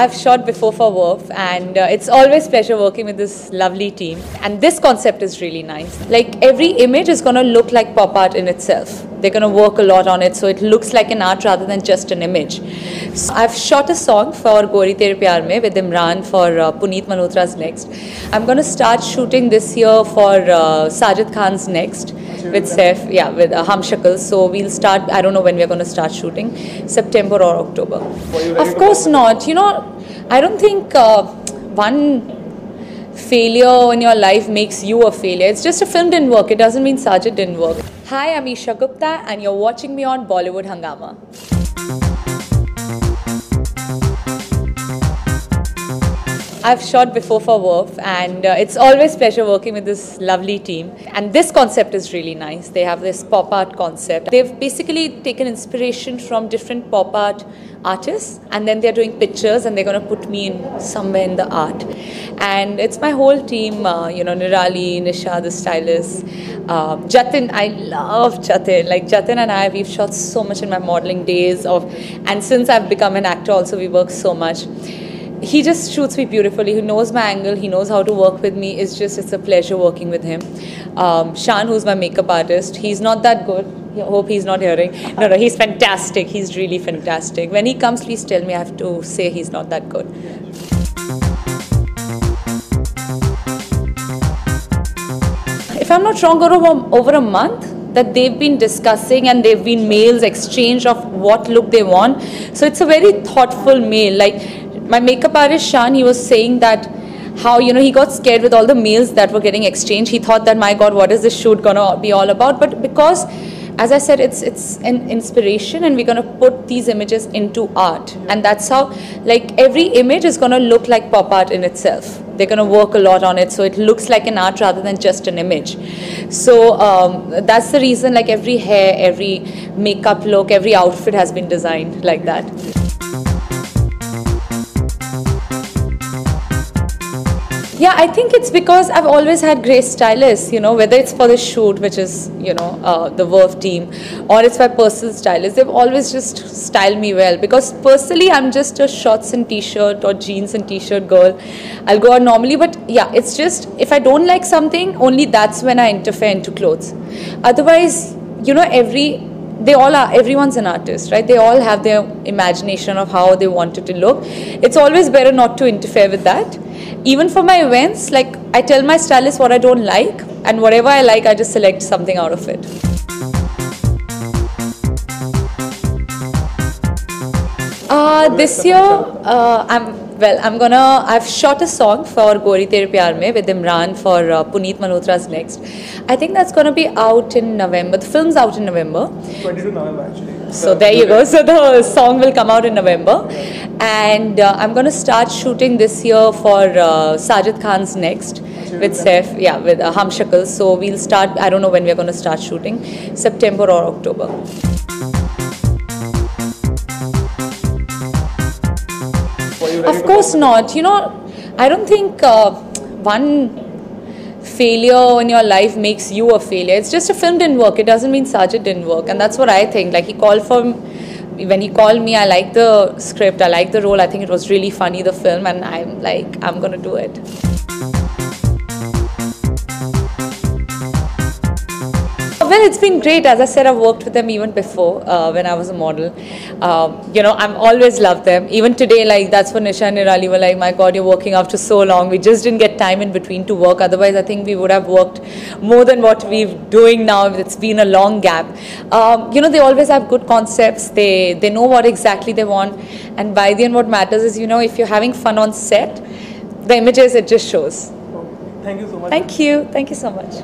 I've shot before for Wolf, and it's always pleasure working with this lovely team. And this concept is really nice. Like every image is going to look like pop art in itself. They're going to work a lot on it, so it looks like an art rather than just an image. So I've shot a song for Gori Tere Pyar Mein with Imran for Puneet Malhotra's Next. I'm going to start shooting this year for Sajid Khan's Next with Saif, with Hum Shakal. So we'll start, I don't know when we're going to start shooting, September or October. Of course not. You know, I don't think one failure in your life makes you a failure. It's just a film didn't work. It doesn't mean Sajid didn't work. Hi, I'm Isha Gupta and you're watching me on Bollywood Hungama. I've shot before for Wolf, and it's always pleasure working with this lovely team. And this concept is really nice. They have this pop art concept. They've basically taken inspiration from different pop art artists, and then they're doing pictures and they're going to put me in somewhere in the art. And it's my whole team, Nirali, Nisha, the stylist, Jatin. I love Jatin. Like Jatin and I, we've shot so much in my modeling days and since I've become an actor also, we work so much. He just shoots me beautifully. He knows my angle. He knows how to work with me. It's a pleasure working with him. Shan, who's my makeup artist, he's not that good. I hope he's not hearing. No, he's fantastic. He's really fantastic. When he comes, please tell me. I have to say he's not that good. If I'm not wrong, over a month that they've been discussing and they've been mails exchange of what look they want. So it's a very thoughtful mail. Like, my makeup artist Shan, he was saying that how, he got scared with all the mails that were getting exchanged. He thought that, my God, what is this shoot gonna be all about? But because, as I said, it's an inspiration and we're gonna put these images into art. And that's how, like, every image is gonna look like pop art in itself. They're gonna work a lot on it, so it looks like an art rather than just an image. So that's the reason, like, every hair, every makeup look, every outfit has been designed like that. Yeah, I think it's because I've always had great stylists, whether it's for the shoot, which is, the Verve team, or it's my personal stylist. They've always just styled me well, because personally, I'm just a shorts and t-shirt or jeans and t-shirt girl. I'll go out normally, but yeah, it's just, if I don't like something, only that's when I interfere into clothes. Otherwise, everyone's an artist, right? They all have their imagination of how they want it to look. It's always better not to interfere with that. Even for my events, like, I tell my stylist what I don't like, and whatever I like, I just select something out of it. This year, I've shot a song for Gori Tere Pyar Mein with Imran for Puneet Malhotra's Next. I think that's gonna be out in November. The film's out in November. 22 November actually. So there you go. So the song will come out in November. And I'm gonna start shooting this year for Sajid Khan's Next with Saif, with Hum Shakal. So we'll start, I don't know when we're gonna start shooting, September or October. Of course not. I don't think one failure in your life makes you a failure. It's just a film didn't work. It doesn't mean Sajid didn't work. And that's what I think. Like, when he called me, I liked the script, I liked the role. I think it was really funny, the film, and I'm like, I'm going to do it. Well, it's been great. As I said, I've worked with them even before when I was a model. I've always loved them. Even today, like, that's when Nisha and Nirali were like, my God, you're working after so long. We just didn't get time in between to work. Otherwise, I think we would have worked more than what we're doing now. It's been a long gap. They always have good concepts. They know what exactly they want. And by the end, what matters is, if you're having fun on set, the images, it just shows. Thank you so much. Thank you. Thank you so much.